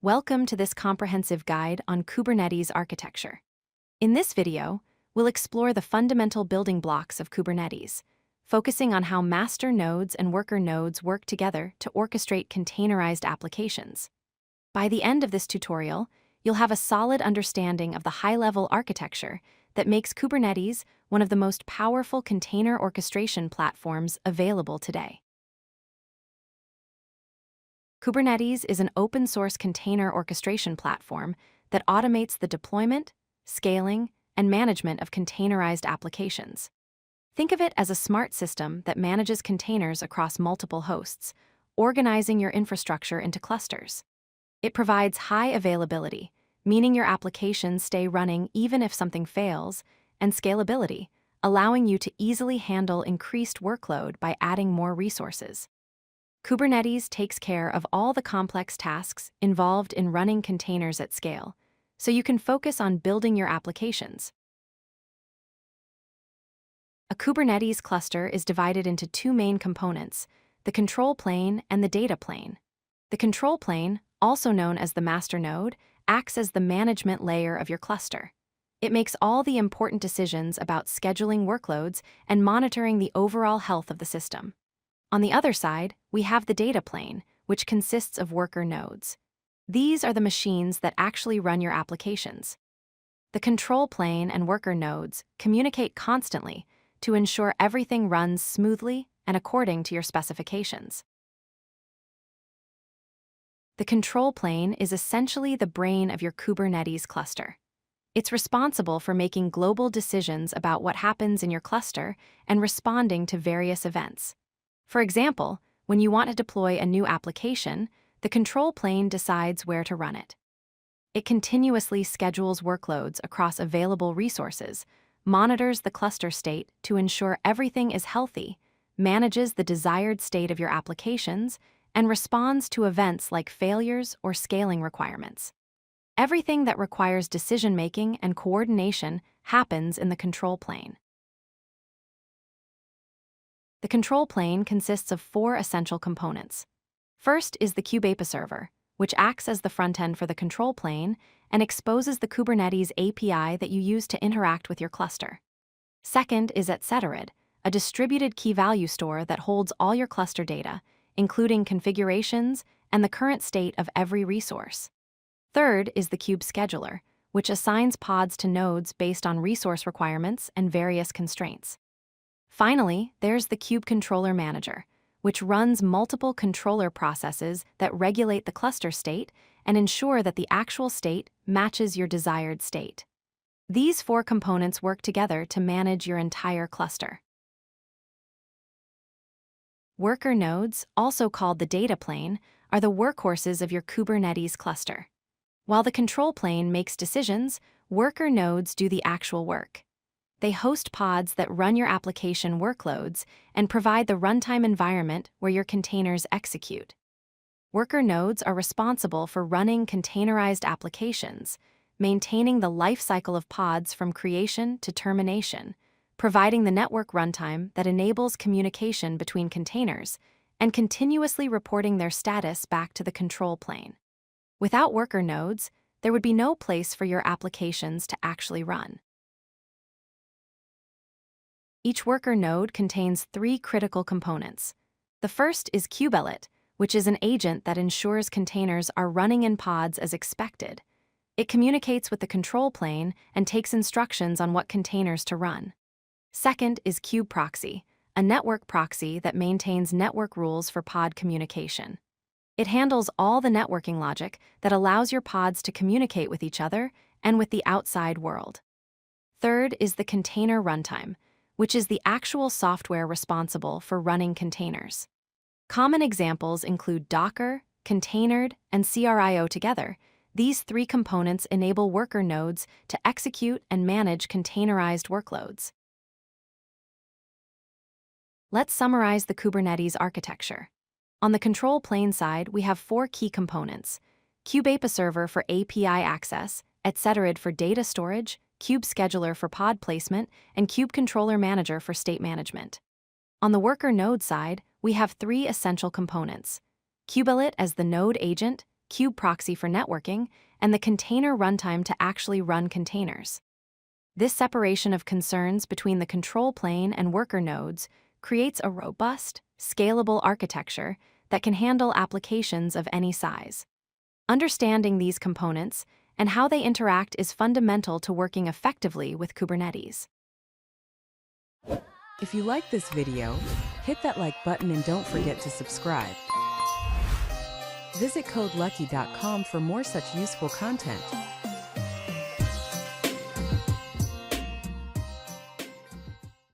Welcome to this comprehensive guide on Kubernetes architecture. In this video, we'll explore the fundamental building blocks of Kubernetes, focusing on how master nodes and worker nodes work together to orchestrate containerized applications. By the end of this tutorial, you'll have a solid understanding of the high-level architecture that makes Kubernetes one of the most powerful container orchestration platforms available today. Kubernetes is an open-source container orchestration platform that automates the deployment, scaling, and management of containerized applications. Think of it as a smart system that manages containers across multiple hosts, organizing your infrastructure into clusters. It provides high availability, meaning your applications stay running even if something fails, and scalability, allowing you to easily handle increased workload by adding more resources. Kubernetes takes care of all the complex tasks involved in running containers at scale, so you can focus on building your applications. A Kubernetes cluster is divided into two main components, the control plane and the data plane. The control plane, also known as the master node, acts as the management layer of your cluster. It makes all the important decisions about scheduling workloads and monitoring the overall health of the system. On the other side, we have the data plane, which consists of worker nodes. These are the machines that actually run your applications. The control plane and worker nodes communicate constantly to ensure everything runs smoothly and according to your specifications. The control plane is essentially the brain of your Kubernetes cluster. It's responsible for making global decisions about what happens in your cluster and responding to various events. For example, when you want to deploy a new application, the control plane decides where to run it. It continuously schedules workloads across available resources, monitors the cluster state to ensure everything is healthy, manages the desired state of your applications, and responds to events like failures or scaling requirements. Everything that requires decision-making and coordination happens in the control plane. The control plane consists of four essential components. First is the kube-apiserver, which acts as the front end for the control plane and exposes the Kubernetes API that you use to interact with your cluster. Second is etcetera, a distributed key value store that holds all your cluster data, including configurations and the current state of every resource. Third is the kube-scheduler, which assigns pods to nodes based on resource requirements and various constraints. Finally, there's the kube-controller-manager, which runs multiple controller processes that regulate the cluster state and ensure that the actual state matches your desired state. These four components work together to manage your entire cluster. Worker nodes, also called the data plane, are the workhorses of your Kubernetes cluster. While the control plane makes decisions, worker nodes do the actual work. They host pods that run your application workloads and provide the runtime environment where your containers execute. Worker nodes are responsible for running containerized applications, maintaining the lifecycle of pods from creation to termination, providing the network runtime that enables communication between containers, and continuously reporting their status back to the control plane. Without worker nodes, there would be no place for your applications to actually run. Each worker node contains three critical components. The first is kubelet, which is an agent that ensures containers are running in pods as expected. It communicates with the control plane and takes instructions on what containers to run. Second is kube-proxy, a network proxy that maintains network rules for pod communication. It handles all the networking logic that allows your pods to communicate with each other and with the outside world. Third is the container runtime, which is the actual software responsible for running containers. Common examples include Docker, Containered, and CRIO together. These three components enable worker nodes to execute and manage containerized workloads. Let's summarize the Kubernetes architecture. On the control plane side, we have four key components: kube-apiserver for API access, etcetera for data storage, kube-scheduler for pod placement, and kube-controller-manager for state management. On the worker node side, we have three essential components: kubelet as the node agent, kube-proxy for networking, and the container runtime to actually run containers. This separation of concerns between the control plane and worker nodes creates a robust, scalable architecture that can handle applications of any size. Understanding these components and how they interact is fundamental to working effectively with Kubernetes. If you like this video, hit that like button and don't forget to subscribe. Visit codelucky.com for more such useful content.